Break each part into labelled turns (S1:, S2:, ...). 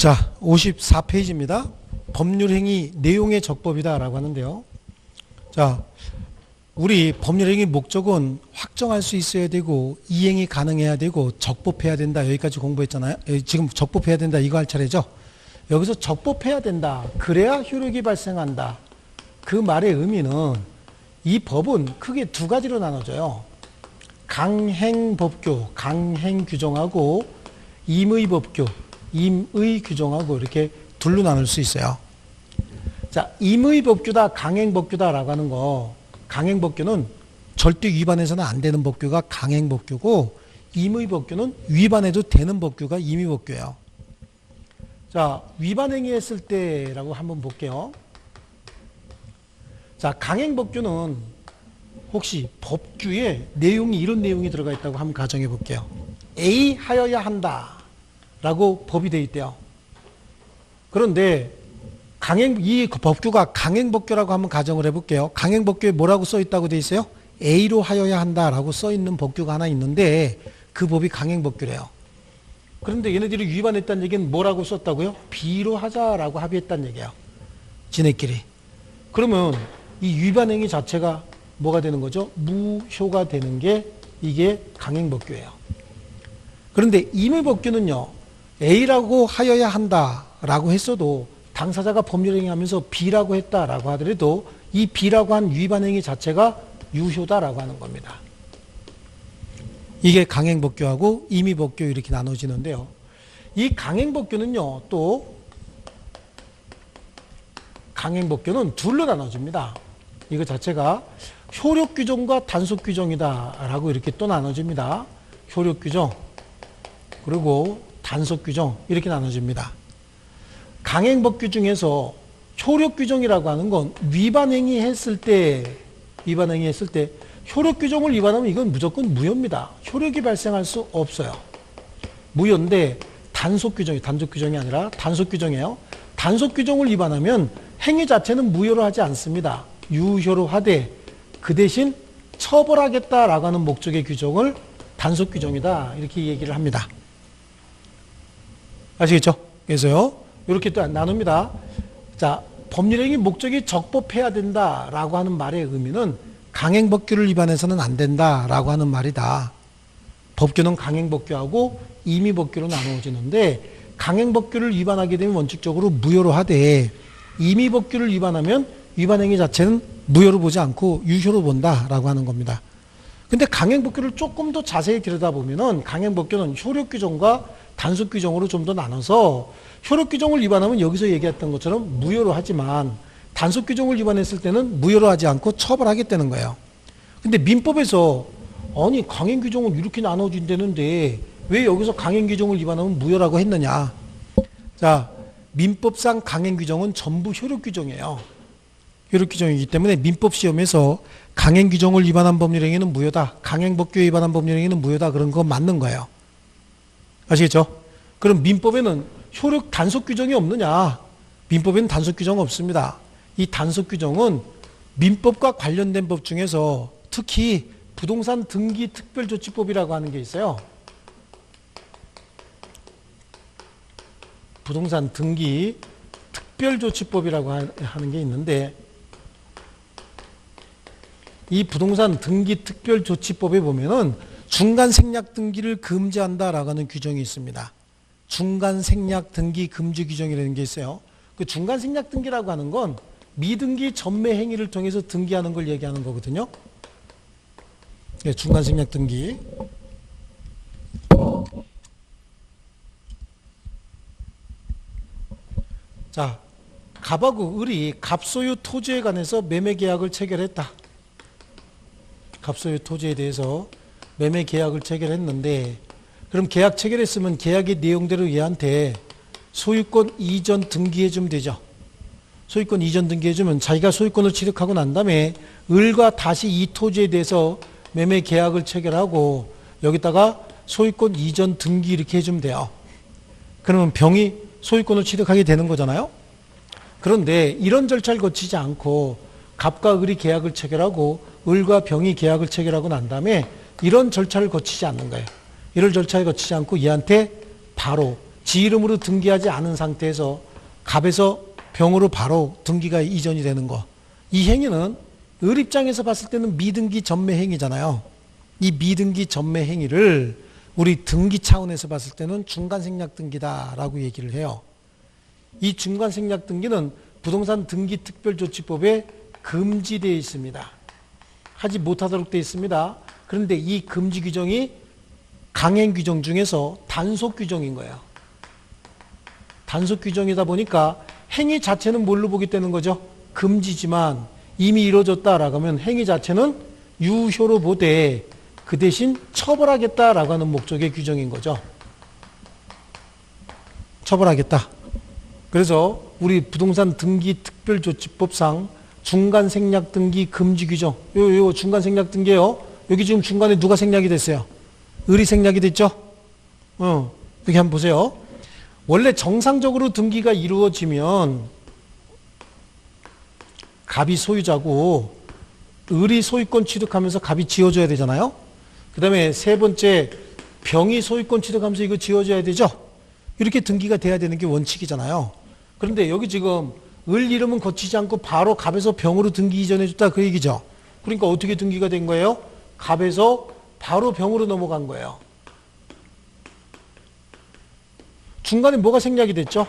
S1: 자, 54페이지입니다. 법률행위 내용의 적법이다라고 하는데요. 자, 우리 법률행위 목적은 확정할 수 있어야 되고 이행이 가능해야 되고 적법해야 된다. 여기까지 공부했잖아요. 지금 적법해야 된다. 이거 할 차례죠. 여기서 적법해야 된다. 그래야 효력이 발생한다. 그 말의 의미는 이 법은 크게 두 가지로 나눠져요. 강행법규, 강행규정하고 임의법규, 임의규정하고 이렇게 둘로 나눌 수 있어요. 자, 임의법규다, 강행법규다라고 하는 거, 강행법규는 절대 위반해서는 안 되는 법규가 강행법규고, 임의법규는 위반해도 되는 법규가 임의법규예요. 자, 위반행위 했을 때라고 한번 볼게요. 자, 강행법규는 혹시 법규에 내용이 이런 내용이 들어가 있다고 한번 가정해 볼게요. A 하여야 한다 라고 법이 되어 있대요. 그런데 이 법규가 강행법규라고 한번 가정을 해볼게요. 강행법규에 뭐라고 써 있다고 되어 있어요? A로 하여야 한다라고 써 있는 법규가 하나 있는데 그 법이 강행법규래요. 그런데 얘네들이 위반했다는 얘기는 뭐라고 썼다고요? B로 하자라고 합의했다는 얘기예요. 지네끼리. 그러면 이 위반행위 자체가 뭐가 되는 거죠? 무효가 되는 게 이게 강행법규예요. 그런데 임의법규는요, A라고 하여야 한다라고 했어도 당사자가 법률행위하면서 B라고 했다라고 하더라도 이 B라고 한 위반행위 자체가 유효다라고 하는 겁니다. 이게 강행법규하고 임의법규 이렇게 나눠지는데요. 이 강행법규는요, 또 강행법규는 둘로 나눠집니다. 이거 자체가 효력규정과 단속규정이다라고 이렇게 또 나눠집니다. 효력규정 그리고 단속규정 이렇게 나눠집니다. 강행법규 중에서 효력규정이라고 하는 건 위반행위 했을 때 효력규정을 위반하면 이건 무조건 무효입니다. 효력이 발생할 수 없어요. 무효인데 단속규정이 아니라 단속규정이에요. 단속규정을 위반하면 행위 자체는 무효로 하지 않습니다. 유효로 하되 그 대신 처벌하겠다라고 하는 목적의 규정을 단속규정이다 이렇게 얘기를 합니다. 아시겠죠? 그래서요, 이렇게 또 나눕니다. 자, 법률행위 목적이 적법해야 된다라고 하는 말의 의미는 강행법규를 위반해서는 안 된다라고 하는 말이다. 법규는 강행법규하고 임의법규로 나누어지는데 강행법규를 위반하게 되면 원칙적으로 무효로 하되 임의법규를 위반하면 위반행위 자체는 무효로 보지 않고 유효로 본다라고 하는 겁니다. 근데 강행법규를 조금 더 자세히 들여다보면은 강행법규는 효력규정과 단속규정으로 좀 더 나눠서 효력규정을 위반하면 여기서 얘기했던 것처럼 무효로 하지만 단속규정을 위반했을 때는 무효로 하지 않고 처벌하겠다는 거예요. 근데 민법에서 아니 강행규정은 이렇게 나눠진다는데 왜 여기서 강행규정을 위반하면 무효라고 했느냐. 자, 민법상 강행규정은 전부 효력규정이에요. 효력규정이기 때문에 민법시험에서 강행규정을 위반한 법률행위는 무효다, 강행법규에 위반한 법률행위는 무효다, 그런 거 맞는 거예요. 아시겠죠? 그럼 민법에는 효력 단속규정이 없느냐? 민법에는 단속규정 없습니다. 이 단속규정은 민법과 관련된 법 중에서 특히 부동산 등기 특별조치법이라고 하는 게 있어요. 부동산 등기 특별조치법이라고 하는 게 있는데 이 부동산 등기 특별조치법에 보면은 중간 생략 등기를 금지한다라고 하는 규정이 있습니다. 중간 생략 등기 금지 규정이라는 게 있어요. 그 중간 생략 등기라고 하는 건 미등기 전매 행위를 통해서 등기하는 걸 얘기하는 거거든요. 네, 중간 생략 등기. 자, 갑하고 을이 갑소유 토지에 관해서 매매 계약을 체결했다. 갑소유 토지에 대해서 매매 계약을 체결했는데 그럼 계약 체결했으면 계약의 내용대로 얘한테 소유권 이전 등기해주면 되죠. 소유권 이전 등기해주면 자기가 소유권을 취득하고 난 다음에 을과 다시 이 토지에 대해서 매매 계약을 체결하고 여기다가 소유권 이전 등기 이렇게 해주면 돼요. 그러면 병이 소유권을 취득하게 되는 거잖아요. 그런데 이런 절차를 거치지 않고 갑과 을이 계약을 체결하고 을과 병이 계약을 체결하고 난 다음에 이런 절차를 거치지 않는 거예요. 이런 절차를 거치지 않고 얘한테 바로 지 이름으로 등기하지 않은 상태에서 갑에서 병으로 바로 등기가 이전이 되는 거. 이 행위는 을 입장에서 봤을 때는 미등기 전매 행위잖아요. 이 미등기 전매 행위를 우리 등기 차원에서 봤을 때는 중간생략 등기다라고 얘기를 해요. 이 중간생략 등기는 부동산 등기 특별조치법에 금지되어 있습니다. 하지 못하도록 되어 있습니다. 그런데 이 금지 규정이 강행 규정 중에서 단속 규정인 거예요. 단속 규정이다 보니까 행위 자체는 뭘로 보기 때는 거죠? 금지지만 이미 이루어졌다라고 하면 행위 자체는 유효로 보되 그 대신 처벌하겠다라고 하는 목적의 규정인 거죠. 처벌하겠다. 그래서 우리 부동산 등기 특별조치법상 중간생략 등기 금지 규정, 요 중간생략 등기예요. 여기 지금 중간에 누가 생략이 됐어요? 을이 생략이 됐죠? 여기 한번 보세요. 원래 정상적으로 등기가 이루어지면 갑이 소유자고 을이 소유권 취득하면서 갑이 지어줘야 되잖아요. 그 다음에 세 번째 병이 소유권 취득하면서 이거 지어줘야 되죠. 이렇게 등기가 돼야 되는 게 원칙이잖아요. 그런데 여기 지금 을 이름은 거치지 않고 바로 갑에서 병으로 등기 이전해 줬다 그 얘기죠. 그러니까 어떻게 등기가 된 거예요? 갑에서 바로 병으로 넘어간 거예요. 중간에 뭐가 생략이 됐죠?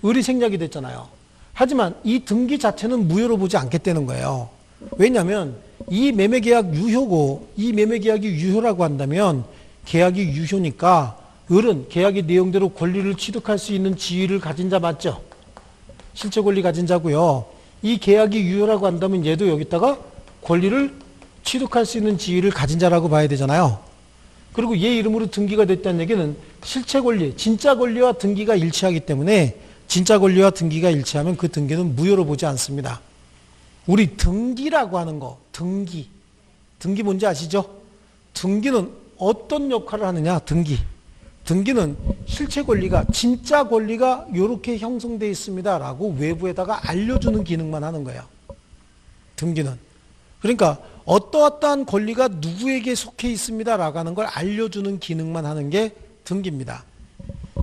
S1: 을이 생략이 됐잖아요. 하지만 이 등기 자체는 무효로 보지 않겠다는 거예요. 왜냐하면 이 매매계약 유효고 이 매매계약이 유효라고 한다면 계약이 유효니까 을은 계약의 내용대로 권리를 취득할 수 있는 지위를 가진 자 맞죠? 실체 권리 가진 자고요. 이 계약이 유효라고 한다면 얘도 여기다가 권리를 취득할 수 있는 지위를 가진 자라고 봐야 되잖아요. 그리고 얘 이름으로 등기가 됐다는 얘기는 실체 권리, 진짜 권리와 등기가 일치하기 때문에 진짜 권리와 등기가 일치하면 그 등기는 무효로 보지 않습니다. 우리 등기라고 하는 거, 등기 뭔지 아시죠? 등기는 어떤 역할을 하느냐, 등기는 실체 권리가, 진짜 권리가 이렇게 형성되어 있습니다 라고 외부에다가 알려주는 기능만 하는 거예요. 등기는. 그러니까 어떠어떠한 권리가 누구에게 속해 있습니다 라고 하는 걸 알려주는 기능만 하는 게 등기입니다.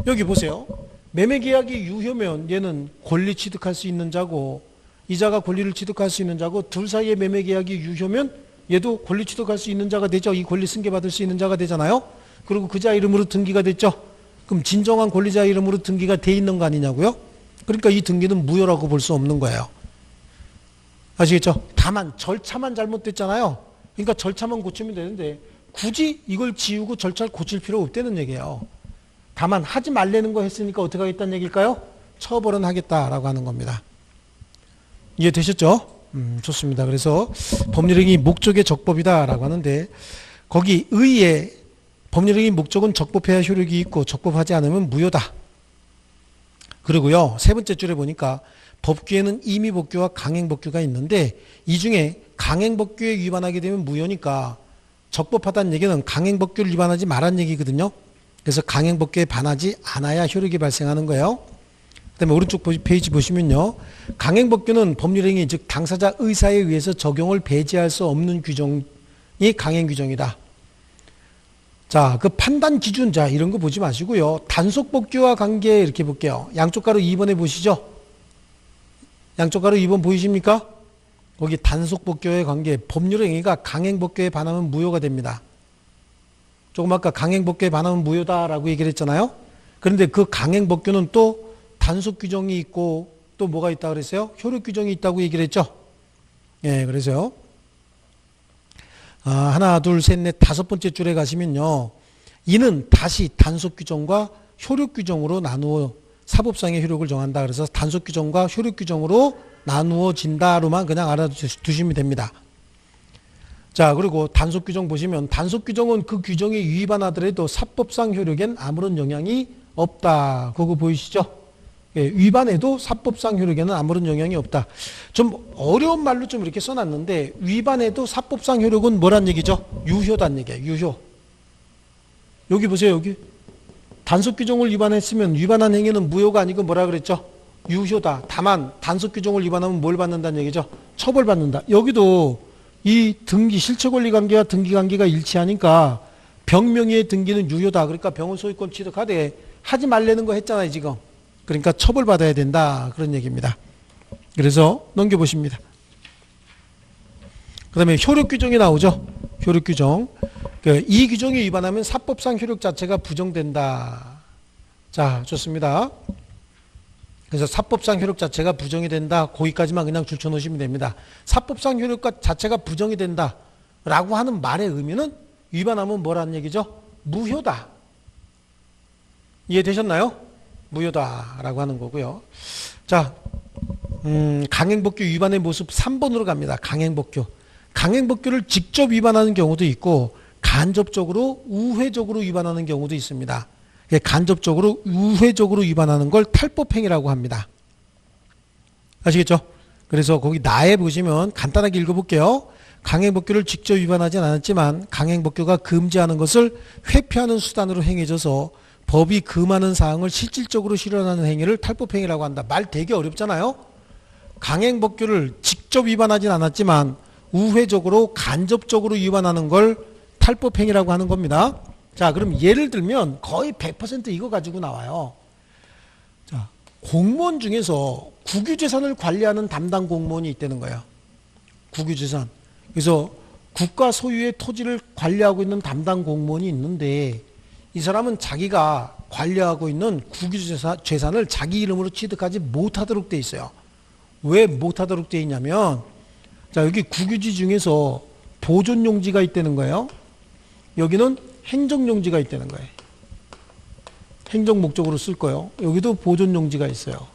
S1: 여기 보세요. 매매계약이 유효면 얘는 권리 취득할 수 있는 자고 이자가 권리를 취득할 수 있는 자고 둘 사이의 매매계약이 유효면 얘도 권리 취득할 수 있는 자가 되죠. 이 권리 승계받을 수 있는 자가 되잖아요. 그리고 그 자 이름으로 등기가 됐죠. 그럼 진정한 권리자 이름으로 등기가 돼 있는 거 아니냐고요? 그러니까 이 등기는 무효라고 볼 수 없는 거예요. 아시겠죠? 다만 절차만 잘못됐잖아요. 그러니까 절차만 고치면 되는데 굳이 이걸 지우고 절차를 고칠 필요 없다는 얘기예요. 다만 하지 말라는 거 했으니까 어떻게 하겠다는 얘기일까요? 처벌은 하겠다라고 하는 겁니다. 이해되셨죠? 좋습니다. 그래서 법률행위 목적의 적법이다라고 하는데 거기 의의 법률행위 목적은 적법해야 효력이 있고 적법하지 않으면 무효다. 그리고요, 세 번째 줄에 보니까 법규에는 임의법규와 강행법규가 있는데 이 중에 강행법규에 위반하게 되면 무효니까 적법하다는 얘기는 강행법규를 위반하지 말라는 얘기거든요. 그래서 강행법규에 반하지 않아야 효력이 발생하는 거예요. 그 다음에 오른쪽 페이지 보시면요. 강행법규는 법률행위 즉 당사자 의사에 의해서 적용을 배제할 수 없는 규정이 강행규정이다. 자, 그 판단 기준, 자, 이런 거 보지 마시고요. 단속법규와 관계 이렇게 볼게요. 양쪽 가로 2번에 보시죠. 양쪽 가로 2번 보이십니까? 거기 단속법규의 관계, 법률행위가 강행법규에 반하면 무효가 됩니다. 조금 아까 강행법규에 반하면 무효다라고 얘기를 했잖아요. 그런데 그 강행법규는 또 단속규정이 있고 또 뭐가 있다 그랬어요? 효력규정이 있다고 얘기를 했죠. 예, 그래서요. 하나, 둘, 셋, 넷, 다섯 번째 줄에 가시면요. 이는 다시 단속규정과 효력규정으로 나누어 사법상의 효력을 정한다. 그래서 단속규정과 효력규정으로 나누어진다로만 그냥 알아두시면 됩니다. 자, 그리고 단속규정 보시면 단속규정은 그 규정에 위반하더라도 사법상 효력엔 아무런 영향이 없다. 그거 보이시죠? 예, 위반해도 사법상 효력에는 아무런 영향이 없다. 좀 어려운 말로 좀 이렇게 써놨는데 위반해도 사법상 효력은 뭐란 얘기죠? 유효단 얘기예요. 유효. 여기 보세요. 여기 단속규정을 위반했으면 위반한 행위는 무효가 아니고 뭐라 그랬죠? 유효다. 다만 단속규정을 위반하면 뭘 받는다는 얘기죠? 처벌받는다. 여기도 이 등기 실체권리관계와 등기관계가 일치하니까 병명의의 등기는 유효다. 그러니까 병은 소유권 취득하되 하지 말라는 거 했잖아요, 지금. 그러니까 처벌받아야 된다. 그런 얘기입니다. 그래서 넘겨보십니다. 그 다음에 효력 규정이 나오죠. 효력 규정. 이 규정에 위반하면 사법상 효력 자체가 부정된다. 자, 좋습니다. 그래서 사법상 효력 자체가 부정이 된다. 거기까지만 그냥 줄쳐놓으시면 됩니다. 사법상 효력 자체가 부정이 된다. 라고 하는 말의 의미는 위반하면 뭐라는 얘기죠? 무효다. 이해되셨나요? 무효다라고 하는 거고요. 자, 강행법규 위반의 모습 3번으로 갑니다. 강행법규. 강행법규를 직접 위반하는 경우도 있고 간접적으로 우회적으로 위반하는 경우도 있습니다. 간접적으로 우회적으로 위반하는 걸 탈법행위라고 합니다. 아시겠죠? 그래서 거기 나에 보시면 간단하게 읽어볼게요. 강행법규를 직접 위반하진 않았지만 강행법규가 금지하는 것을 회피하는 수단으로 행해져서 법이 금하는 사항을 실질적으로 실현하는 행위를 탈법행위라고 한다. 말 되게 어렵잖아요. 강행법규를 직접 위반하진 않았지만 우회적으로 간접적으로 위반하는 걸 탈법행위라고 하는 겁니다. 자, 그럼 예를 들면 거의 100% 이거 가지고 나와요. 자, 공무원 중에서 국유재산을 관리하는 담당 공무원이 있다는 거예요. 국유재산. 그래서 국가 소유의 토지를 관리하고 있는 담당 공무원이 있는데 이 사람은 자기가 관리하고 있는 국유재산을 자기 이름으로 취득하지 못하도록 돼 있어요. 왜 못하도록 돼 있냐면 자, 여기 국유지 중에서 보존용지가 있다는 거예요. 여기는 행정용지가 있다는 거예요. 행정 목적으로 쓸 거예요. 여기도 보존용지가 있어요.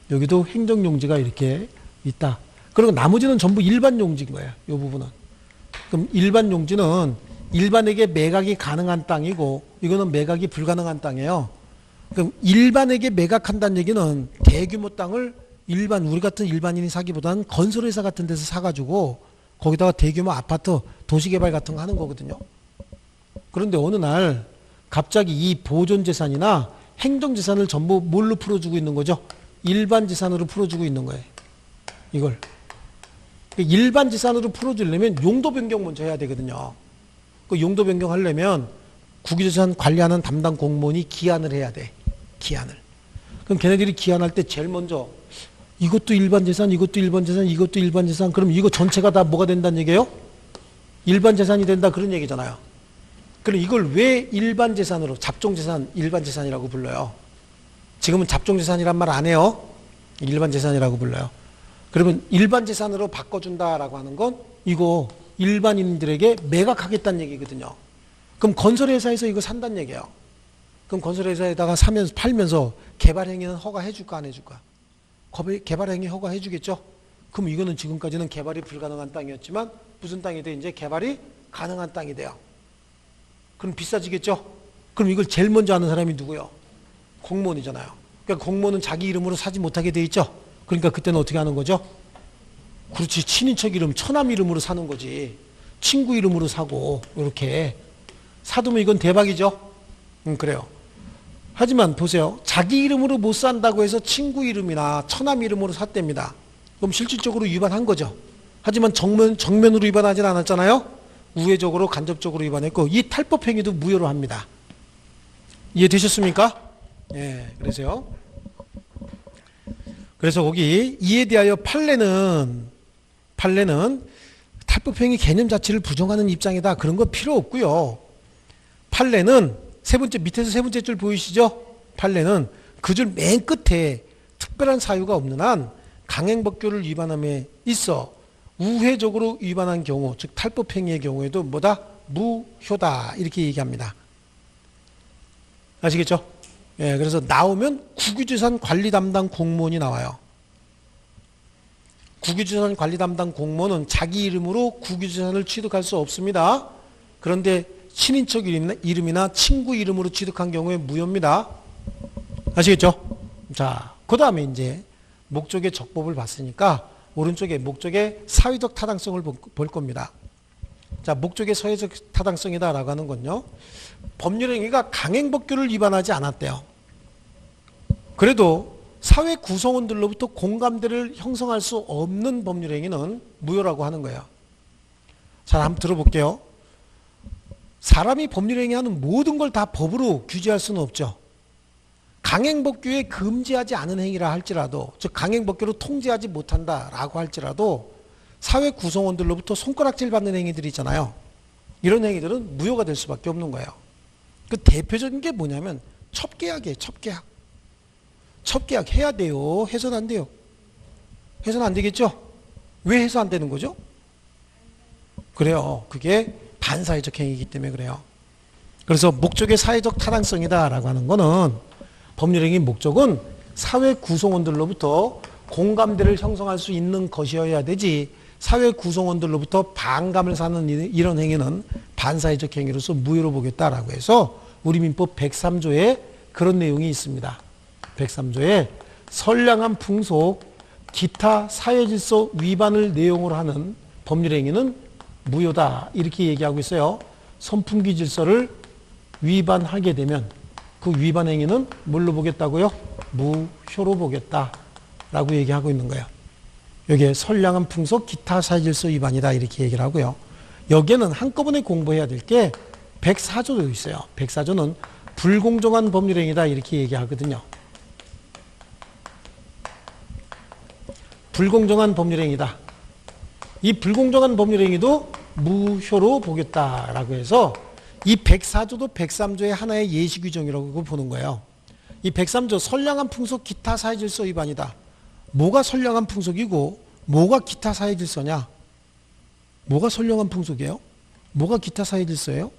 S1: 여기도 행정용지가 이렇게 있다. 그리고 나머지는 전부 일반용지인 거예요. 이 부분은. 그럼 일반용지는 일반에게 매각이 가능한 땅이고 이거는 매각이 불가능한 땅이에요. 그럼 일반에게 매각한다는 얘기는 대규모 땅을 일반 우리 같은 일반인이 사기보다는 건설회사 같은 데서 사가지고 거기다가 대규모 아파트 도시개발 같은 거 하는 거거든요. 그런데 어느 날 갑자기 이 보존재산이나 행정재산을 전부 뭘로 풀어주고 있는 거죠? 일반재산으로 풀어주고 있는 거예요. 이걸. 일반재산으로 풀어주려면 용도 변경 먼저 해야 되거든요. 그 용도 변경하려면 국유재산 관리하는 담당 공무원이 기한을 해야 돼. 기한을. 그럼 걔네들이 기한할 때 제일 먼저 이것도 일반재산, 이것도 일반재산, 이것도 일반재산. 그럼 이거 전체가 다 뭐가 된다는 얘기예요? 일반재산이 된다 그런 얘기잖아요. 그럼 이걸 왜 일반재산으로 잡종재산, 일반재산이라고 불러요? 지금은 잡종재산이란 말 안 해요. 일반재산이라고 불러요. 그러면 일반재산으로 바꿔준다라고 하는 건 이거 일반인들에게 매각하겠다는 얘기거든요. 그럼 건설회사에서 이거 산다는 얘기예요. 그럼 건설회사에다가 사면서 팔면서 개발행위는 허가해 줄까 안 해줄까? 개발행위 허가해 주겠죠. 그럼 이거는 지금까지는 개발이 불가능한 땅이었지만 무슨 땅이 돼? 이제 개발이 가능한 땅이 돼요. 그럼 비싸지겠죠. 그럼 이걸 제일 먼저 하는 사람이 누구요? 공무원이잖아요. 그러니까 공무원은 자기 이름으로 사지 못하게 돼 있죠. 그러니까 그때는 어떻게 하는 거죠? 그렇지, 친인척 이름, 처남 이름으로 사는 거지. 친구 이름으로 사고 이렇게 사두면 이건 대박이죠. 그래요. 하지만 보세요. 자기 이름으로 못 산다고 해서 친구 이름이나 처남 이름으로 샀답니다. 그럼 실질적으로 위반한 거죠. 하지만 정면으로 위반하진 않았잖아요. 우회적으로 간접적으로 위반했고 이 탈법행위도 무효로 합니다. 이해되셨습니까? 예, 그래서 거기 이에 대하여 판례는 탈법행위 개념 자체를 부정하는 입장이다. 그런 거 필요 없고요. 판례는 밑에서 세 번째 줄 보이시죠? 판례는 그 줄 맨 끝에 특별한 사유가 없는 한 강행법규를 위반함에 있어 우회적으로 위반한 경우, 즉 탈법행위의 경우에도 뭐다? 무효다. 이렇게 얘기합니다. 아시겠죠? 예, 그래서 나오면 국유재산 관리 담당 공무원이 나와요. 국유재산 관리 담당 공무원은 자기 이름으로 국유재산을 취득할 수 없습니다. 그런데 친인척 이름이나 친구 이름으로 취득한 경우에 무효입니다. 아시겠죠? 자, 그 다음에 이제 목적의 적법을 봤으니까 오른쪽에 목적의 사회적 타당성을 볼 겁니다. 자, 목적의 사회적 타당성이다라고 하는 건요. 법률행위가 강행법규를 위반하지 않았대요. 그래도 사회 구성원들로부터 공감대를 형성할 수 없는 법률행위는 무효라고 하는 거예요. 자, 한번 들어볼게요. 사람이 법률행위하는 모든 걸 다 법으로 규제할 수는 없죠. 강행법규에 금지하지 않은 행위라 할지라도, 즉 강행법규로 통제하지 못한다라고 할지라도 사회 구성원들로부터 손가락질 받는 행위들이 있잖아요. 이런 행위들은 무효가 될 수밖에 없는 거예요. 그 대표적인 게 뭐냐면 첩계약이에요. 첩계약. 첩계약 해야 돼요? 해서는 안 돼요? 해서는 안 되겠죠? 왜 해서 안 되는 거죠? 그래요. 그게 반사회적 행위이기 때문에 그래요. 그래서 목적의 사회적 타당성이다라고 하는 거는, 법률행위 목적은 사회 구성원들로부터 공감대를 형성할 수 있는 것이어야 되지, 사회 구성원들로부터 반감을 사는 이런 행위는 반사회적 행위로서 무효로 보겠다라고 해서 우리 민법 103조에 그런 내용이 있습니다. 103조에 선량한 풍속, 기타 사회질서 위반을 내용으로 하는 법률행위는 무효다, 이렇게 얘기하고 있어요. 선풍기 질서를 위반하게 되면 그 위반 행위는 뭘로 보겠다고요? 무효로 보겠다라고 얘기하고 있는 거예요. 여기에 선량한 풍속, 기타 사회질서 위반이다, 이렇게 얘기를 하고요. 여기에는 한꺼번에 공부해야 될 게 104조도 있어요. 104조는 불공정한 법률행위다, 이렇게 얘기하거든요. 불공정한 법률행위다. 이 불공정한 법률행위도 무효로 보겠다라고 해서 이 104조도 103조의 하나의 예시 규정이라고 보는 거예요. 이 103조 선량한 풍속 기타 사회질서 위반이다. 뭐가 선량한 풍속이고 뭐가 기타 사회질서냐? 뭐가 선량한 풍속이에요? 뭐가 기타 사회질서예요?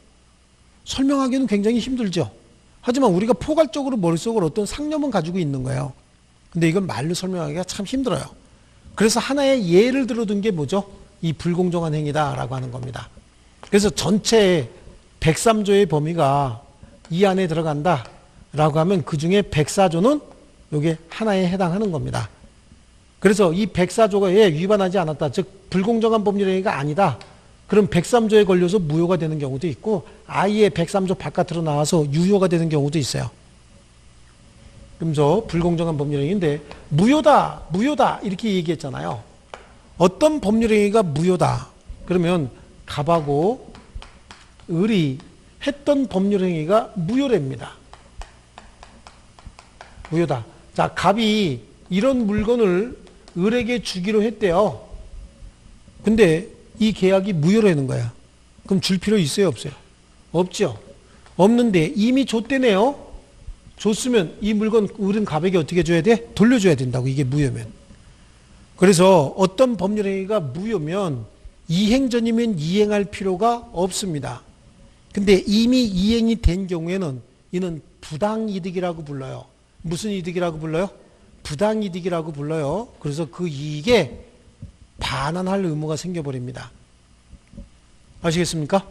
S1: 설명하기는 굉장히 힘들죠. 하지만 우리가 포괄적으로 머릿속으로 어떤 상념은 가지고 있는 거예요. 근데 이건 말로 설명하기가 참 힘들어요. 그래서 하나의 예를 들어둔 게 뭐죠? 이 불공정한 행위다라고 하는 겁니다. 그래서 전체 103조의 범위가 이 안에 들어간다라고 하면 그 중에 104조는 이게 하나에 해당하는 겁니다. 그래서 이 104조에 위반하지 않았다, 즉 불공정한 법률행위가 아니다, 그럼 103조에 걸려서 무효가 되는 경우도 있고 아예 103조 바깥으로 나와서 유효가 되는 경우도 있어요. 그러면서 불공정한 법률행위인데 무효다, 무효다 이렇게 얘기했잖아요. 어떤 법률행위가 무효다? 그러면 갑하고 을이 했던 법률행위가 무효랍니다. 무효다. 자, 갑이 이런 물건을 을에게 주기로 했대요. 근데 이 계약이 무효라는 거야. 그럼 줄 필요 있어요, 없어요? 없죠. 없는데 이미 줬대네요. 줬으면 이 물건 을은 갑에게 어떻게 줘야 돼? 돌려줘야 된다고, 이게 무효면. 그래서 어떤 법률행위가 무효면 이행 전이면 이행할 필요가 없습니다. 근데 이미 이행이 된 경우에는 이는 부당이득이라고 불러요. 무슨 이득이라고 불러요? 부당이득이라고 불러요. 그래서 그 이익에 반환할 의무가 생겨버립니다. 아시겠습니까?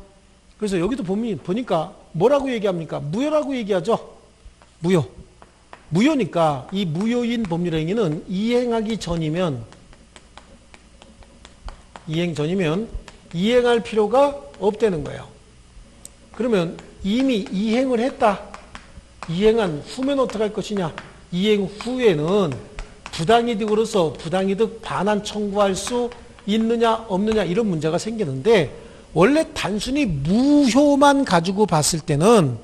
S1: 그래서 여기도 보니까 뭐라고 얘기합니까? 무효라고 얘기하죠. 무효. 무효니까 이 무효인 법률행위는 이행하기 전이면, 이행할 필요가 없다는 거예요. 그러면 이미 이행을 했다. 이행한 후면 어떻게 할 것이냐? 이행 후에는 부당이득으로서 부당이득 반환 청구할 수 있느냐 없느냐 이런 문제가 생기는데, 원래 단순히 무효만 가지고 봤을 때는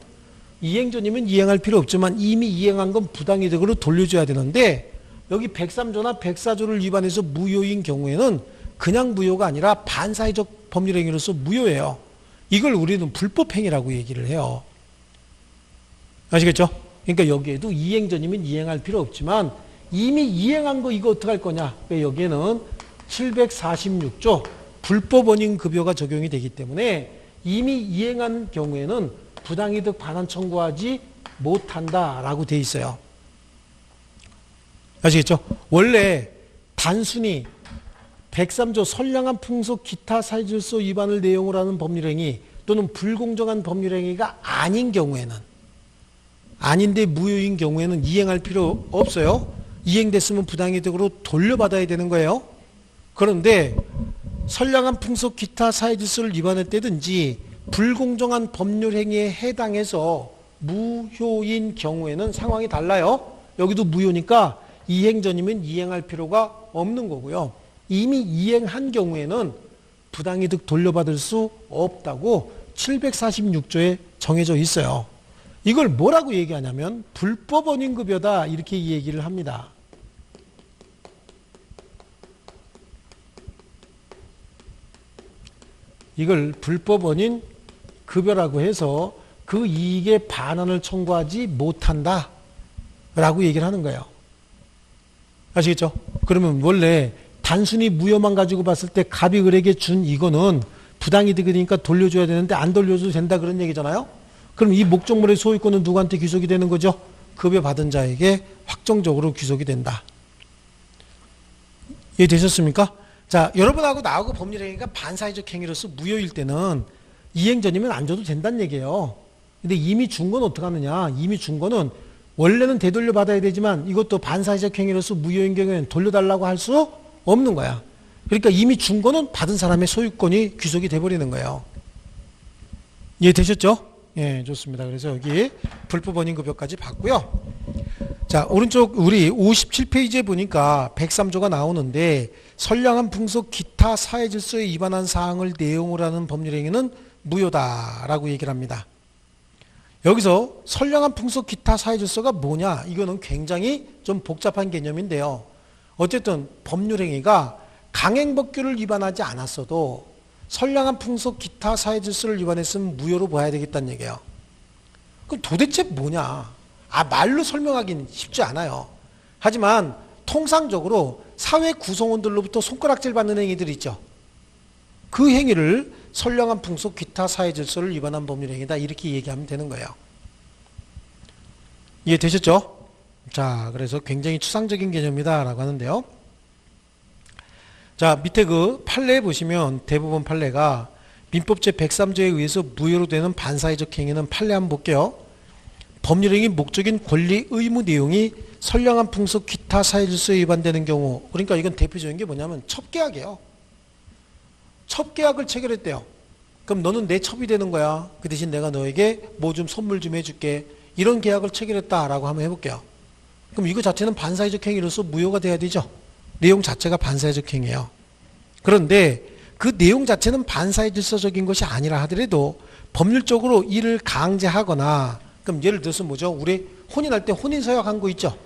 S1: 이행 전이면 이행할 필요 없지만 이미 이행한 건 부당이득으로 돌려줘야 되는데, 여기 103조나 104조를 위반해서 무효인 경우에는 그냥 무효가 아니라 반사회적 법률행위로서 무효예요. 이걸 우리는 불법행위라고 얘기를 해요. 아시겠죠? 그러니까 여기에도 이행 전이면 이행할 필요 없지만 이미 이행한 거 이거 어떻게 할 거냐? 여기에는 746조 불법원인급여가 적용이 되기 때문에 이미 이행한 경우에는 부당이득 반환 청구하지 못한다라고 돼 있어요. 아시겠죠? 원래 단순히 103조 선량한 풍속 기타 사회질서 위반을 내용으로 하는 법률행위 또는 불공정한 법률행위가 아닌 경우에는, 아닌데 무효인 경우에는 이행할 필요 없어요. 이행됐으면 부당이득으로 돌려받아야 되는 거예요. 그런데 선량한 풍속 기타 사회질서를 위반했다든지 불공정한 법률행위에 해당해서 무효인 경우에는 상황이 달라요. 여기도 무효니까 이행 전이면 이행할 필요가 없는 거고요. 이미 이행한 경우에는 부당이득 돌려받을 수 없다고 746조에 정해져 있어요. 이걸 뭐라고 얘기하냐면 불법 원인급여다 이렇게 얘기를 합니다. 이걸 불법 원인 급여라고 해서 그 이익의 반환을 청구하지 못한다 라고 얘기를 하는 거예요. 아시겠죠? 그러면 원래 단순히 무효만 가지고 봤을 때 갑이 을에게 준 이거는 부당이득이니까 돌려줘야 되는데 안 돌려줘도 된다 그런 얘기잖아요. 그럼 이 목적물의 소유권은 누구한테 귀속이 되는 거죠? 급여 받은 자에게 확정적으로 귀속이 된다. 이해되셨습니까? 자, 여러분하고 나하고 법률행위가 반사회적 행위로서 무효일 때는 이행전이면 안 줘도 된다는 얘기예요. 근데 이미 준 건 어떻게 하느냐? 이미 준 거는 원래는 되돌려 받아야 되지만 이것도 반사회적 행위로서 무효인 경우에는 돌려달라고 할 수 없는 거야. 그러니까 이미 준 거는 받은 사람의 소유권이 귀속이 돼버리는 거예요. 이해되셨죠? 예, 좋습니다. 그래서 여기 불법 원인급여까지 봤고요. 자, 오른쪽 우리 57페이지에 보니까 103조가 나오는데 선량한 풍속 기타 사회질서에 위반한 사항을 내용으로 하는 법률행위는 무효다라고 얘기를 합니다. 여기서 선량한 풍속 기타 사회질서가 뭐냐? 이거는 굉장히 좀 복잡한 개념인데요. 어쨌든 법률행위가 강행법규를 위반하지 않았어도 선량한 풍속 기타 사회질서를 위반했으면 무효로 봐야 되겠다는 얘기예요. 그럼 도대체 뭐냐? 말로 설명하기는 쉽지 않아요. 하지만 통상적으로 사회 구성원들로부터 손가락질 받는 행위들이 있죠. 그 행위를 선량한 풍속 기타 사회질서를 위반한 법률행위다 이렇게 얘기하면 되는 거예요. 이해되셨죠? 자, 그래서 굉장히 추상적인 개념이다 라고 하는데요. 자, 밑에 그 판례에 보시면 대법원 판례가 민법 제103조에 의해서 무효로 되는 반사회적 행위는 판례 한번 볼게요. 법률행위 목적인 권리 의무 내용이 선량한 풍속 기타 사회질서에 위반되는 경우, 그러니까 이건 대표적인 게 뭐냐면 첩계약이에요. 첩계약을 체결했대요. 그럼 너는 내 첩이 되는 거야. 그 대신 내가 너에게 뭐 좀 선물 좀 해줄게. 이런 계약을 체결했다라고 한번 해볼게요. 그럼 이거 자체는 반사회적 행위로서 무효가 돼야 되죠. 내용 자체가 반사회적 행위예요. 그런데 그 내용 자체는 반사회 질서적인 것이 아니라 하더라도 법률적으로 이를 강제하거나, 그럼 예를 들어서 뭐죠? 우리 혼인할 때 혼인서약 한 거 있죠?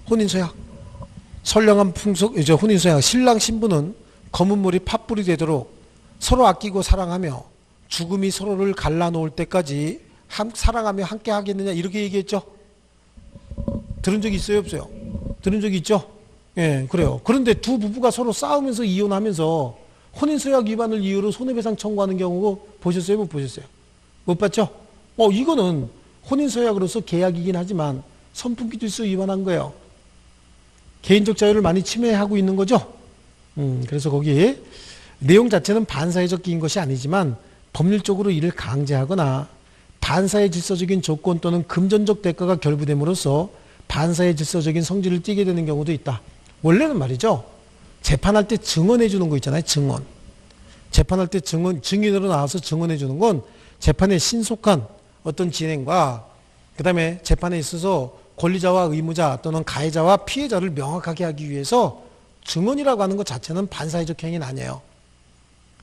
S1: 혼인서약. 선량한 풍속, 이제 혼인서약. 신랑 신부는 검은 머리 팥불이 되도록 서로 아끼고 사랑하며 죽음이 서로를 갈라놓을 때까지 사랑하며 함께 하겠느냐 이렇게 얘기했죠? 들은 적이 있어요? 없어요? 들은 적이 있죠? 예, 그래요. 그런데 두 부부가 서로 싸우면서 이혼하면서 혼인서약 위반을 이유로 손해배상 청구하는 경우 보셨어요? 못 보셨어요? 못 봤죠? 이거는 혼인서약으로서 계약이긴 하지만 선풍기 질서 위반한 거예요. 개인적 자유를 많이 침해하고 있는 거죠? 그래서 거기 내용 자체는 반사회적인 것이 아니지만 법률적으로 이를 강제하거나 반사회 질서적인 조건 또는 금전적 대가가 결부됨으로써 반사회 질서적인 성질을 띠게 되는 경우도 있다. 원래는 말이죠. 재판할 때 증언해 주는 거 있잖아요. 증언. 재판할 때 증인으로 나와서 증언해 주는 건 재판의 신속한 어떤 진행과 그 다음에 재판에 있어서 권리자와 의무자 또는 가해자와 피해자를 명확하게 하기 위해서 증언이라고 하는 것 자체는 반사회적 행위는 아니에요.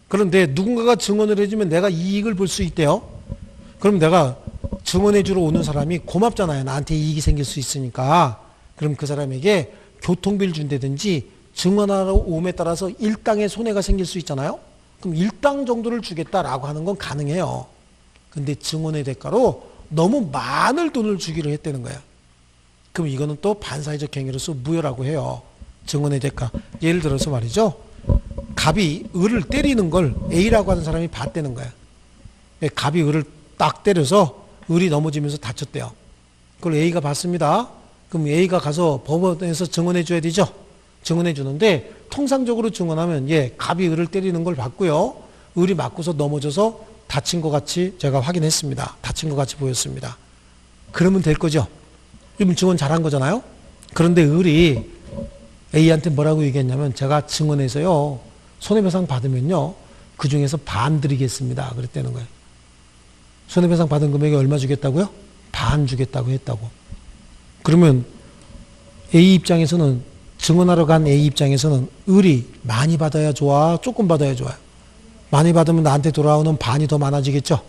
S1: 그런데 누군가가 증언을 해주면 내가 이익을 볼 수 있대요. 그럼 내가 증언해 주러 오는 사람이 고맙잖아요. 나한테 이익이 생길 수 있으니까. 그럼 그 사람에게 교통비를 준다든지 증언하러 오음에 따라서 일당의 손해가 생길 수 있잖아요. 그럼 일당 정도를 주겠다라고 하는 건 가능해요. 근데 증언의 대가로 너무 많은 돈을 주기로 했다는 거야. 그럼 이거는 또 반사회적 행위로서 무효라고 해요. 증언의 대가. 예를 들어서 말이죠. 갑이 을을 때리는 걸 A라고 하는 사람이 봤다는 거야. 갑이 을을 딱 때려서 을이 넘어지면서 다쳤대요. 그걸 A가 봤습니다. 그럼 A가 가서 법원에서 증언해 줘야 되죠. 증언해 주는데 통상적으로 증언하면 갑이 을을 때리는 걸 봤고요. 을이 맞고서 넘어져서 다친 것 같이 제가 확인했습니다. 다친 것 같이 보였습니다. 그러면 될 거죠. 이분 증언 잘한 거잖아요. 그런데 을이 A한테 뭐라고 얘기했냐면 제가 증언해서요. 손해배상 받으면요. 그 중에서 반 드리겠습니다. 그랬다는 거예요. 손해배상 받은 금액이 얼마 주겠다고요? 반 주겠다고 했다고. 그러면 A 입장에서는 증언하러 간 A 입장에서는 을이 많이 받아야 좋아? 조금 받아야 좋아요? 많이 받으면 나한테 돌아오는 반이 더 많아지겠죠?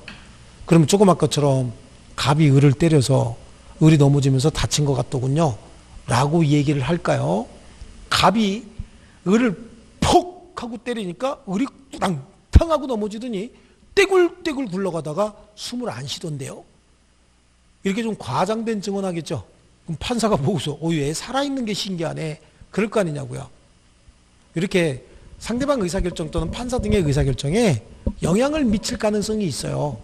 S1: 그러면 조금 아까처럼 갑이 을을 때려서 을이 넘어지면서 다친 것 같더군요. 라고 얘기를 할까요? 갑이 을을 폭 하고 때리니까 을이 꾸당탕 하고 넘어지더니 떼굴떼굴 굴러가다가 숨을 안 쉬던데요. 이렇게 좀 과장된 증언하겠죠. 그럼 판사가 보고서 얘 살아있는 게 신기하네. 그럴 거 아니냐고요. 이렇게 상대방 의사결정 또는 판사 등의 의사결정에 영향을 미칠 가능성이 있어요.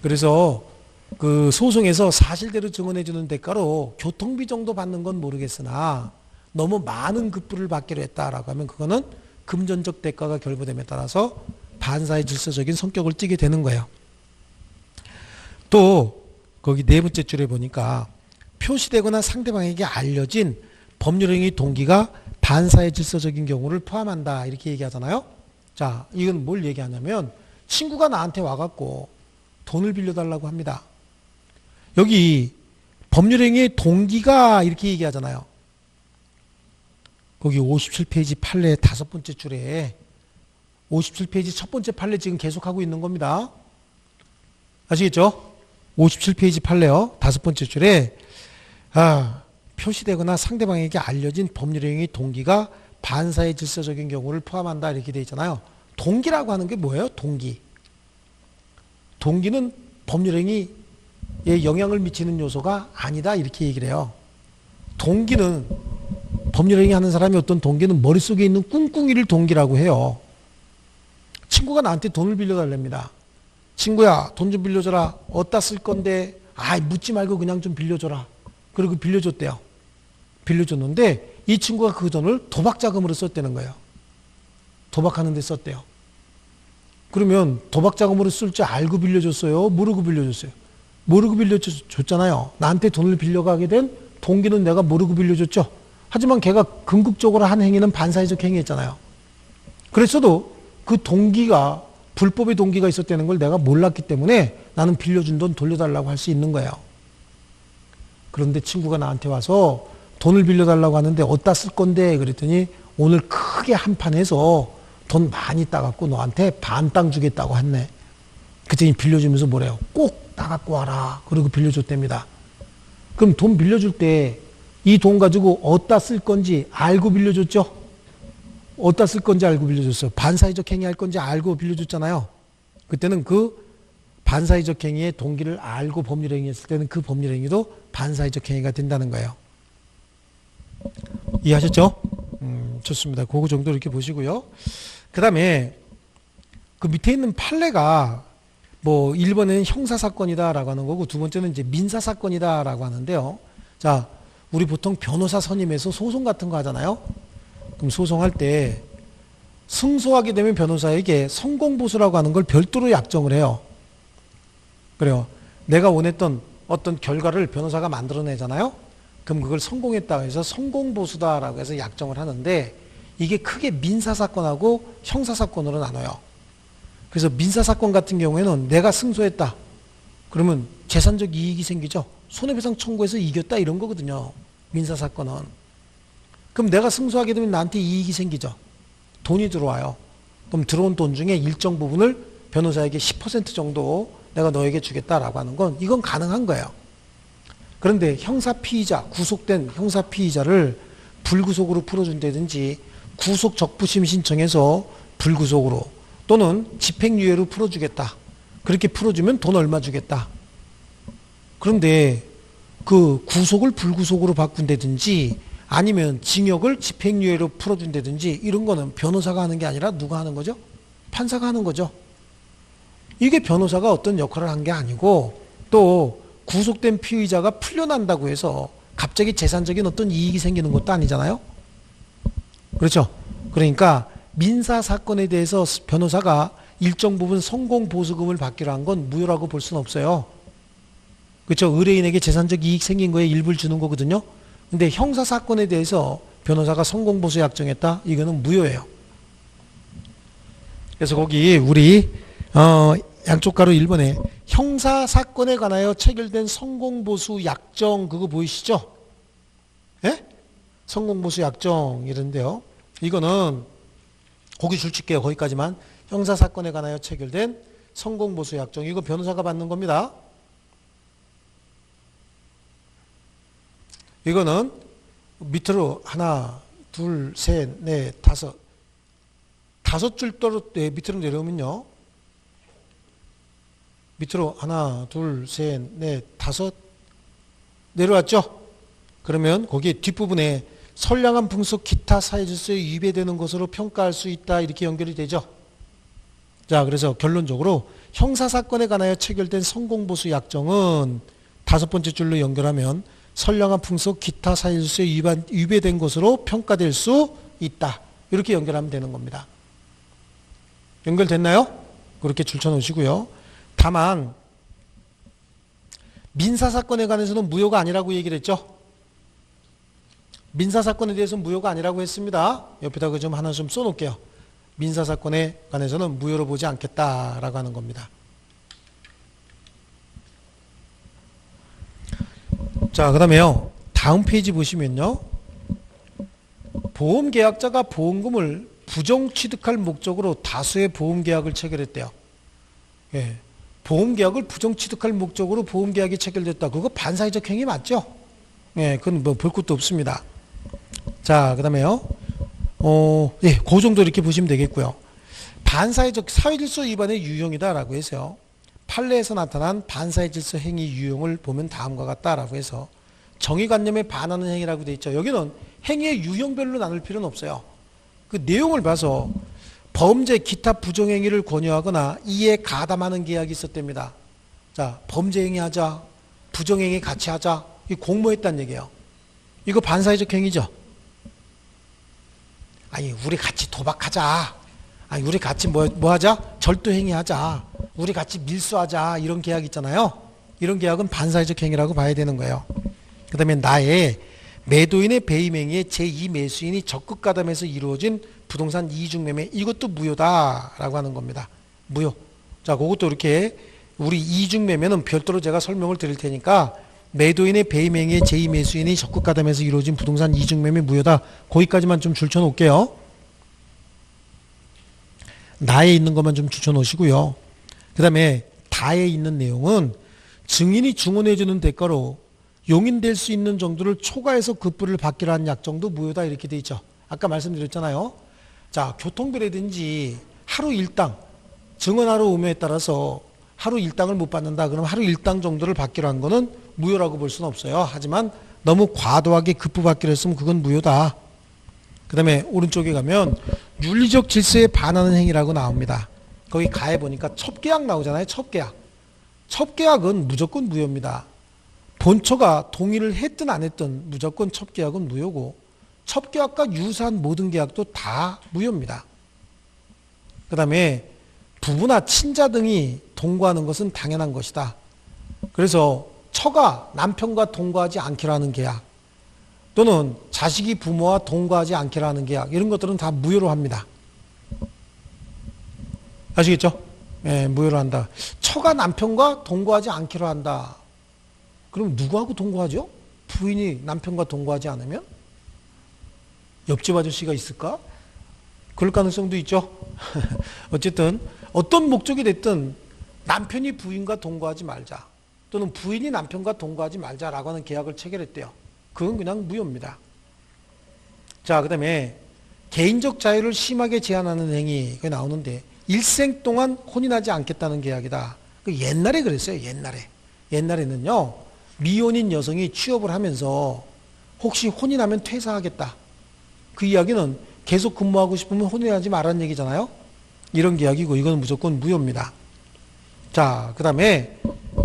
S1: 그래서 그 소송에서 사실대로 증언해주는 대가로 교통비 정도 받는 건 모르겠으나 너무 많은 급부를 받기로 했다라고 하면 그거는 금전적 대가가 결부됨에 따라서 반사의 질서적인 성격을 띠게 되는 거예요. 또 거기 네 번째 줄에 보니까 표시되거나 상대방에게 알려진 법률행위 동기가 반사의 질서적인 경우를 포함한다 이렇게 얘기하잖아요. 자, 이건 뭘 얘기하냐면 친구가 나한테 와갖고 돈을 빌려달라고 합니다. 여기 법률행위의 동기가 이렇게 얘기하잖아요. 거기 57페이지 판례 다섯 번째 줄에 57페이지 첫 번째 판례 지금 계속하고 있는 겁니다. 아시겠죠? 57페이지 판례요. 다섯 번째 줄에 표시되거나 상대방에게 알려진 법률행위 동기가 반사의 질서적인 경우를 포함한다 이렇게 되어 있잖아요. 동기라고 하는 게 뭐예요? 동기. 동기는 법률행위에 영향을 미치는 요소가 아니다 이렇게 얘기를 해요. 동기는 법률행위 하는 사람이 어떤 동기는 머릿속에 있는 꿍꿍이를 동기라고 해요. 친구가 나한테 돈을 빌려달랍니다. 친구야 돈 좀 빌려줘라. 어디다 쓸 건데 묻지 말고 그냥 좀 빌려줘라. 그리고 빌려줬대요. 빌려줬는데 이 친구가 그 돈을 도박자금으로 썼다는 거예요. 도박하는 데 썼대요. 그러면 도박자금으로 쓸 줄 알고 빌려줬어요? 모르고 빌려줬어요? 모르고 빌려줬잖아요. 나한테 돈을 빌려가게 된 동기는 내가 모르고 빌려줬죠. 하지만 걔가 궁극적으로 한 행위는 반사회적 행위였잖아요. 그랬어도 그 동기가 불법의 동기가 있었다는 걸 내가 몰랐기 때문에 나는 빌려준 돈 돌려달라고 할 수 있는 거예요. 그런데 친구가 나한테 와서 돈을 빌려달라고 하는데 어디다 쓸 건데 그랬더니 오늘 크게 한판 해서 돈 많이 따갖고 너한테 반 땅 주겠다고 했네. 그랬더니 빌려주면서 뭐래요? 꼭 따갖고 와라. 그리고 빌려줬답니다. 그럼 돈 빌려줄 때 이 돈 가지고 어디다 쓸 건지 알고 빌려줬죠? 어디다 쓸 건지 알고 빌려줬어요. 반사회적 행위 할 건지 알고 빌려줬잖아요. 그때는 그 반사회적 행위의 동기를 알고 법률행위 했을 때는 그 법률행위도 반사회적 행위가 된다는 거예요. 이해하셨죠? 좋습니다. 그거 정도 이렇게 보시고요. 그 다음에 그 밑에 있는 판례가 뭐 1번에는 형사사건이다라고 하는 거고 두 번째는 이제 민사사건이다라고 하는데요. 자, 우리 보통 변호사 선임해서 소송 같은 거 하잖아요. 그럼 소송할 때 승소하게 되면 변호사에게 성공보수라고 하는 걸 별도로 약정을 해요. 그래요. 내가 원했던 어떤 결과를 변호사가 만들어내잖아요. 그럼 그걸 성공했다고 해서 성공보수다라고 해서 약정을 하는데 이게 크게 민사사건하고 형사사건으로 나눠요. 그래서 민사사건 같은 경우에는 내가 승소했다. 그러면 재산적 이익이 생기죠. 손해배상 청구해서 이겼다 이런 거거든요. 민사사건은. 그럼 내가 승소하게 되면 나한테 이익이 생기죠. 돈이 들어와요. 그럼 들어온 돈 중에 일정 부분을 변호사에게 10% 정도 내가 너에게 주겠다라고 하는 건 이건 가능한 거예요. 그런데 형사피의자, 구속된 형사피의자를 불구속으로 풀어준다든지 구속 적부심 신청해서 불구속으로 또는 집행유예로 풀어주겠다. 그렇게 풀어주면 돈 얼마 주겠다. 그런데 그 구속을 불구속으로 바꾼다든지 아니면 징역을 집행유예로 풀어준다든지 이런 거는 변호사가 하는 게 아니라 누가 하는 거죠? 판사가 하는 거죠. 이게 변호사가 어떤 역할을 한 게 아니고 또 구속된 피의자가 풀려난다고 해서 갑자기 재산적인 어떤 이익이 생기는 것도 아니잖아요. 그렇죠? 그러니까 민사사건에 대해서 변호사가 일정 부분 성공보수금을 받기로 한 건 무효라고 볼 수는 없어요. 그렇죠? 의뢰인에게 재산적 이익 생긴 거에 일부를 주는 거거든요. 근데 형사사건에 대해서 변호사가 성공보수 약정했다? 이거는 무효예요. 그래서 거기 우리 양쪽 가로 1번에 형사사건에 관하여 체결된 성공보수 약정 그거 보이시죠? 예? 성공보수 약정 이런데요. 이거는 거기 줄칠게요. 거기까지만. 형사사건에 관하여 체결된 성공보수 약정 이거 변호사가 받는 겁니다. 이거는 밑으로 하나, 둘, 셋, 넷, 다섯 줄 밑으로 내려오면요. 밑으로 하나, 둘, 셋, 넷, 다섯 내려왔죠? 그러면 거기 뒷부분에 선량한 풍속 기타 사회질서에 위배되는 것으로 평가할 수 있다 이렇게 연결이 되죠. 자, 그래서 결론적으로 형사사건에 관하여 체결된 성공보수 약정은 다섯 번째 줄로 연결하면 선량한 풍속 기타 사회질서에 위배된 것으로 평가될 수 있다 이렇게 연결하면 되는 겁니다. 연결됐나요? 그렇게 줄 쳐놓으시고요. 다만 민사사건에 관해서는 무효가 아니라고 얘기를 했죠. 민사사건에 대해서는 무효가 아니라고 했습니다. 옆에다가 좀 하나 좀 써놓을게요. 민사사건에 관해서는 무효로 보지 않겠다라고 하는 겁니다. 자, 그 다음에요. 다음 페이지 보시면요. 보험계약자가 보험금을 부정취득할 목적으로 다수의 보험계약을 체결했대요. 예. 보험계약을 부정취득할 목적으로 보험계약이 체결됐다. 그거 반사회적 행위 맞죠? 예, 그건 뭐 볼 것도 없습니다. 자, 그 다음에요. 예, 그 정도 이렇게 보시면 되겠고요. 반사회적 사회질서 위반의 유형이다라고 해서요. 판례에서 나타난 반사회질서 행위 유형을 보면 다음과 같다라고 해서 정의관념에 반하는 행위라고 되어 있죠. 여기는 행위의 유형별로 나눌 필요는 없어요. 그 내용을 봐서 범죄 기타 부정행위를 권유하거나 이에 가담하는 계약이 있었답니다. 자, 범죄행위 하자, 부정행위 같이 하자, 이 공모했다는 얘기예요. 이거 반사회적 행위죠. 아니, 우리 같이 도박하자. 아니, 우리 같이 뭐 하자? 절도행위 하자. 우리 같이 밀수하자. 이런 계약 있잖아요. 이런 계약은 반사회적 행위라고 봐야 되는 거예요. 그 다음에 나의 매도인의 배임행위에 제2매수인이 적극 가담해서 이루어진 부동산 이중매매, 이것도 무효다라고 하는 겁니다. 무효. 자, 그것도 이렇게 우리 이중매매는 별도로 제가 설명을 드릴 테니까 매도인의 배임행위에 제2매수인이 적극 가담해서 이루어진 부동산 이중매매 무효다. 거기까지만 좀 줄쳐놓을게요. 나에 있는 것만 좀 줄쳐놓으시고요. 그 다음에 다에 있는 내용은 증인이 증언해주는 대가로 용인될 수 있는 정도를 초과해서 급부를 받기로 한 약정도 무효다 이렇게 돼 있죠. 아까 말씀드렸잖아요. 자, 교통비라든지 하루 일당, 증언하러 오며에 따라서 하루 일당을 못 받는다. 그럼 하루 일당 정도를 받기로 한 거는 무효라고 볼 수는 없어요. 하지만 너무 과도하게 급부받기로 했으면 그건 무효다. 그 다음에 오른쪽에 가면 윤리적 질서에 반하는 행위라고 나옵니다. 거기 가해 보니까 첩계약 나오잖아요. 첩계약. 첩계약은 무조건 무효입니다. 본처가 동의를 했든 안 했든 무조건 첩계약은 무효고 첩계약과 유사한 모든 계약도 다 무효입니다. 그 다음에 부부나 친자 등이 동거하는 것은 당연한 것이다. 그래서 처가 남편과 동거하지 않기로 하는 계약 또는 자식이 부모와 동거하지 않기로 하는 계약 이런 것들은 다 무효로 합니다. 아시겠죠? 예, 무효로 한다. 처가 남편과 동거하지 않기로 한다. 그럼 누구하고 동거하죠? 부인이 남편과 동거하지 않으면? 옆집 아저씨가 있을까? 그럴 가능성도 있죠. 어쨌든 어떤 목적이 됐든 남편이 부인과 동거하지 말자 또는 부인이 남편과 동거하지 말자라고 하는 계약을 체결했대요. 그건 그냥 무효입니다. 자, 그 다음에 개인적 자유를 심하게 제한하는 행위가 나오는데 일생 동안 혼인하지 않겠다는 계약이다. 옛날에 그랬어요. 옛날에는요. 미혼인 여성이 취업을 하면서 혹시 혼인하면 퇴사하겠다. 그 이야기는 계속 근무하고 싶으면 혼인하지 말라는 얘기잖아요. 이런 계약이고 이건 무조건 무효입니다. 자, 그 다음에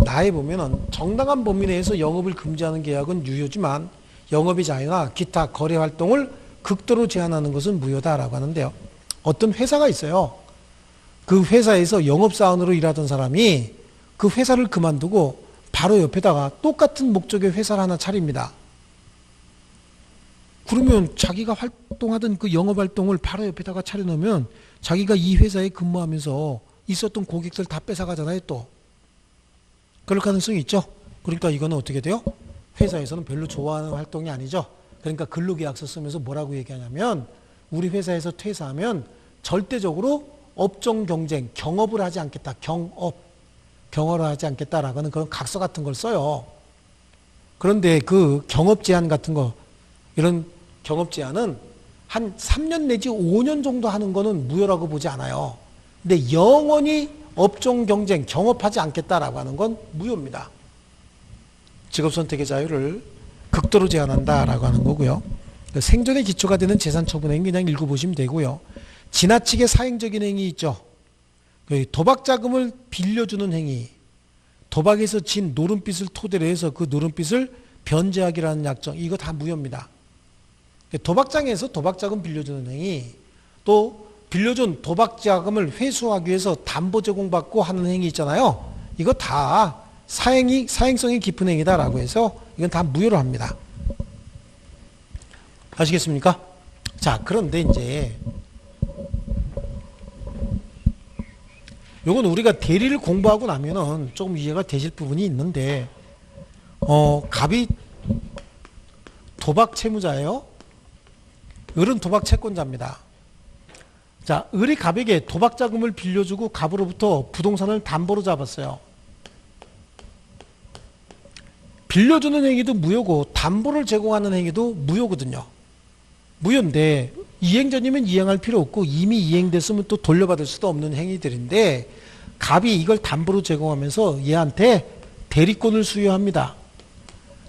S1: 나에 보면은 정당한 범위 내에서 영업을 금지하는 계약은 유효지만 영업의 자유나 기타 거래 활동을 극도로 제한하는 것은 무효다라고 하는데요. 어떤 회사가 있어요. 그 회사에서 영업사원으로 일하던 사람이 그 회사를 그만두고 바로 옆에다가 똑같은 목적의 회사를 하나 차립니다. 그러면 자기가 활동하던 그 영업활동을 바로 옆에다가 차려놓으면 자기가 이 회사에 근무하면서 있었던 고객들 다 뺏어가잖아요. 또 그럴 가능성이 있죠. 그러니까 이거는 어떻게 돼요? 회사에서는 별로 좋아하는 활동이 아니죠. 그러니까 근로계약서 쓰면서 뭐라고 얘기하냐면 우리 회사에서 퇴사하면 절대적으로 업종 경쟁, 경업을 하지 않겠다. 경업을 하지 않겠다라고 하는 그런 각서 같은 걸 써요. 그런데 그 경업 제한 같은 거, 이런 경업 제한은 한 3년 내지 5년 정도 하는 거는 무효라고 보지 않아요. 근데 영원히 업종 경쟁, 경업하지 않겠다라고 하는 건 무효입니다. 직업 선택의 자유를 극도로 제한한다라고 하는 거고요. 생존의 기초가 되는 재산 처분 행위 그냥 읽어보시면 되고요. 지나치게 사행적인 행위 있죠. 도박 자금을 빌려주는 행위, 도박에서 진 노름빚을 토대로 해서 그 노름빚을 변제하기라는 약정, 이거 다 무효입니다. 도박장에서 도박자금 빌려주는 행위, 또 빌려준 도박자금을 회수하기 위해서 담보 제공받고 하는 행위 있잖아요. 이거 다 사행성이 깊은 행위다라고 해서 이건 다 무효로 합니다. 아시겠습니까? 자, 그런데 이제 요건 우리가 대리를 공부하고 나면은 조금 이해가 되실 부분이 있는데, 갑이 도박 채무자예요. 을은 도박 채권자입니다. 자, 을이 갑에게 도박 자금을 빌려주고 갑으로부터 부동산을 담보로 잡았어요. 빌려주는 행위도 무효고 담보를 제공하는 행위도 무효거든요. 무효인데 이행전이면 이행할 필요 없고 이미 이행됐으면 또 돌려받을 수도 없는 행위들인데, 갑이 이걸 담보로 제공하면서 얘한테 대리권을 수여합니다.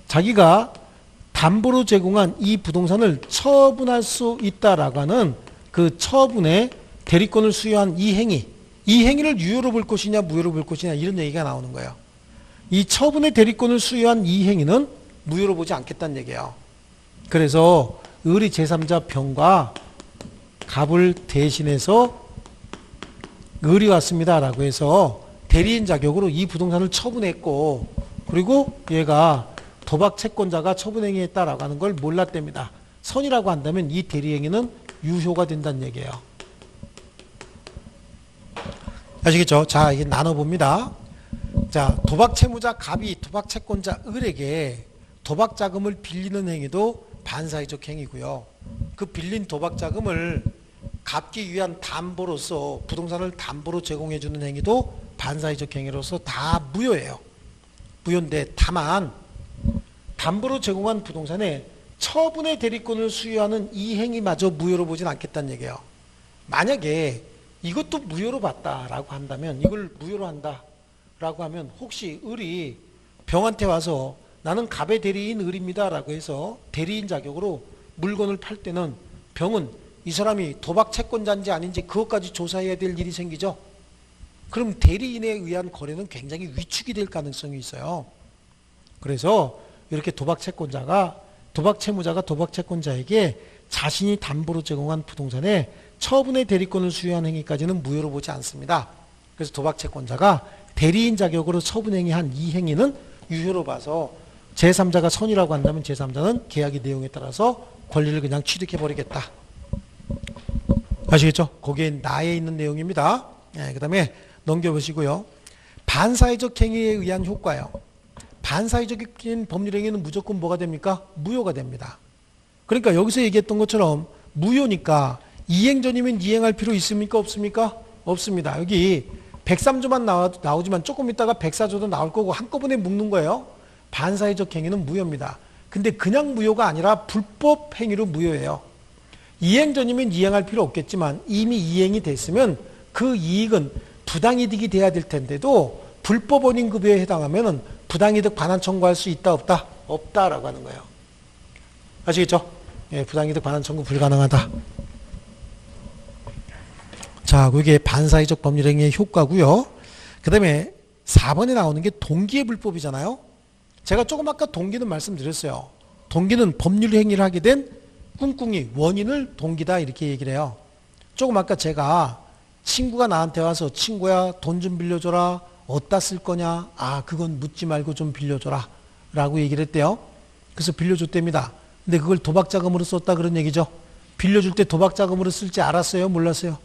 S1: 자기가 담보로 제공한 이 부동산을 처분할 수 있다라고 하는 그 처분에 대리권을 수여한 이 행위를 유효로 볼 것이냐 무효로 볼 것이냐 이런 얘기가 나오는 거예요. 이 처분의 대리권을 수여한 이 행위는 무효로 보지 않겠다는 얘기예요. 그래서 을이 제3자 병과 갑을 대신해서 을이 왔습니다 라고 해서 대리인 자격으로 이 부동산을 처분했고, 그리고 얘가 도박 채권자가 처분행위했다라고 하는 걸 몰랐답니다. 선이라고 한다면 이 대리행위는 유효가 된다는 얘기예요. 아시겠죠? 자, 이게 나눠봅니다. 자, 도박 채무자 갑이 도박 채권자 을에게 도박 자금을 빌리는 행위도 반사회적 행위고요. 그 빌린 도박 자금을 갚기 위한 담보로서 부동산을 담보로 제공해주는 행위도 반사회적 행위로서 다 무효예요. 무효인데 다만 담보로 제공한 부동산에 처분의 대리권을 수여하는 이 행위마저 무효로 보진 않겠다는 얘기예요. 만약에 이것도 무효로 봤다라고 한다면, 이걸 무효로 한다라고 하면 혹시 을이 병한테 와서 나는 갑의 대리인 을입니다 라고 해서 대리인 자격으로 물건을 팔 때는 병은 이 사람이 도박 채권자인지 아닌지 그것까지 조사해야 될 일이 생기죠. 그럼 대리인에 의한 거래는 굉장히 위축이 될 가능성이 있어요. 그래서 이렇게 도박 채무자가 도박 채권자에게 자신이 담보로 제공한 부동산에 처분의 대리권을 수여한 행위까지는 무효로 보지 않습니다. 그래서 도박 채권자가 대리인 자격으로 처분행위한 이 행위는 유효로 봐서 제3자가 선이라고 한다면 제3자는 계약의 내용에 따라서 권리를 그냥 취득해버리겠다. 아시겠죠? 거기에 나에 있는 내용입니다. 그 다음에 넘겨보시고요. 반사회적 행위에 의한 효과요. 반사회적인 법률행위는 무조건 뭐가 됩니까? 무효가 됩니다. 그러니까 여기서 얘기했던 것처럼 무효니까 이행전이면 이행할 필요 있습니까? 없습니까? 없습니다. 여기 103조만 나오지만 조금 있다가 104조도 나올 거고 한꺼번에 묶는 거예요. 반사회적 행위는 무효입니다. 근데 그냥 무효가 아니라 불법 행위로 무효예요. 이행전이면 이행할 필요 없겠지만 이미 이행이 됐으면 그 이익은 부당이득이 돼야 될 텐데도 불법 원인급여에 해당하면 부당이득 반환 청구할 수 있다 없다? 없다라고 하는 거예요. 아시겠죠? 예, 부당이득 반환 청구 불가능하다. 자, 그게 반사회적 법률행위의 효과고요. 그 다음에 4번에 나오는 게 동기의 불법이잖아요. 제가 조금 아까 동기는 말씀드렸어요. 동기는 법률행위를 하게 된 꿍꿍이 원인을 동기다 이렇게 얘기를 해요. 조금 아까 제가 친구가 나한테 와서 친구야 돈 좀 빌려줘라. 어디다 쓸 거냐? 아, 그건 묻지 말고 좀 빌려줘라 라고 얘기를 했대요. 그래서 빌려줬답니다. 근데 그걸 도박자금으로 썼다 그런 얘기죠. 빌려줄 때 도박자금으로 쓸지 알았어요? 몰랐어요?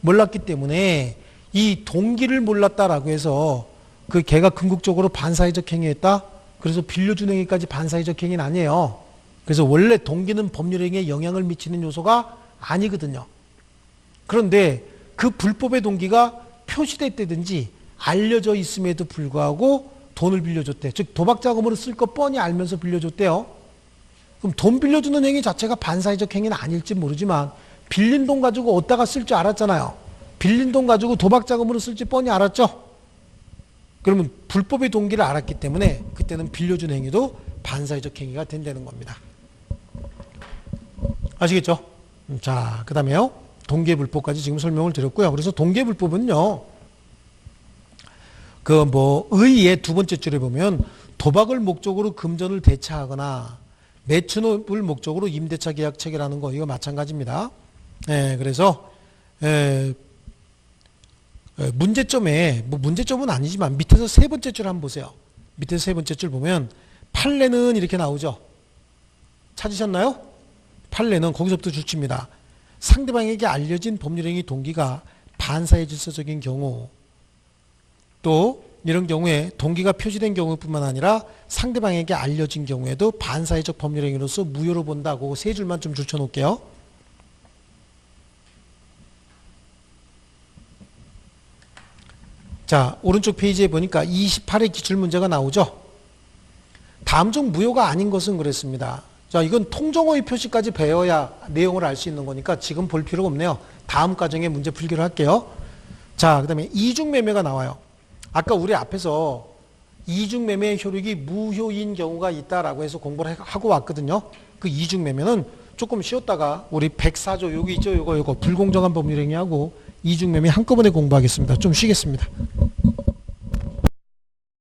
S1: 몰랐기 때문에 이 동기를 몰랐다라고 해서 그 걔가 궁극적으로 반사회적 행위했다? 그래서 빌려준 행위까지 반사회적 행위는 아니에요. 그래서 원래 동기는 법률행위에 영향을 미치는 요소가 아니거든요. 그런데 그 불법의 동기가 표시됐다든지 알려져 있음에도 불구하고 돈을 빌려줬대. 즉 도박자금으로 쓸 거 뻔히 알면서 빌려줬대요. 그럼 돈 빌려주는 행위 자체가 반사회적 행위는 아닐지 모르지만 빌린 돈 가지고 어디다가 쓸 줄 알았잖아요. 빌린 돈 가지고 도박자금으로 쓸지 뻔히 알았죠. 그러면 불법의 동기를 알았기 때문에 그때는 빌려준 행위도 반사회적 행위가 된다는 겁니다. 아시겠죠? 자, 그 다음에요. 동계불법까지 지금 설명을 드렸고요. 그래서 동계불법은요, 의의 두 번째 줄에 보면 도박을 목적으로 금전을 대차하거나 매춘업을 목적으로 임대차 계약 체결하는 거, 이거 마찬가지입니다. 그래서, 문제점에, 문제점은 아니지만 밑에서 세 번째 줄 한번 보세요. 밑에서 세 번째 줄 보면 판례는 이렇게 나오죠. 찾으셨나요? 판례는 거기서부터 줄칩니다. 상대방에게 알려진 법률행위 동기가 반사회 질서적인 경우, 또 이런 경우에 동기가 표시된 경우뿐만 아니라 상대방에게 알려진 경우에도 반사회적 법률행위로서 무효로 본다고 세 줄만 좀 줄쳐놓을게요. 자, 오른쪽 페이지에 보니까 28의 기출문제가 나오죠. 다음 중 무효가 아닌 것은 그랬습니다. 자, 이건 통정어의 표시까지 배워야 내용을 알 수 있는 거니까 지금 볼 필요가 없네요. 다음 과정에 문제 풀기로 할게요. 자, 그 다음에 이중매매가 나와요. 아까 우리 앞에서 이중매매의 효력이 무효인 경우가 있다라고 해서 공부를 하고 왔거든요. 그 이중매매는 조금 쉬었다가 우리 104조 여기 있죠. 요거 불공정한 법률행위하고 이중매매 한꺼번에 공부하겠습니다. 좀 쉬겠습니다.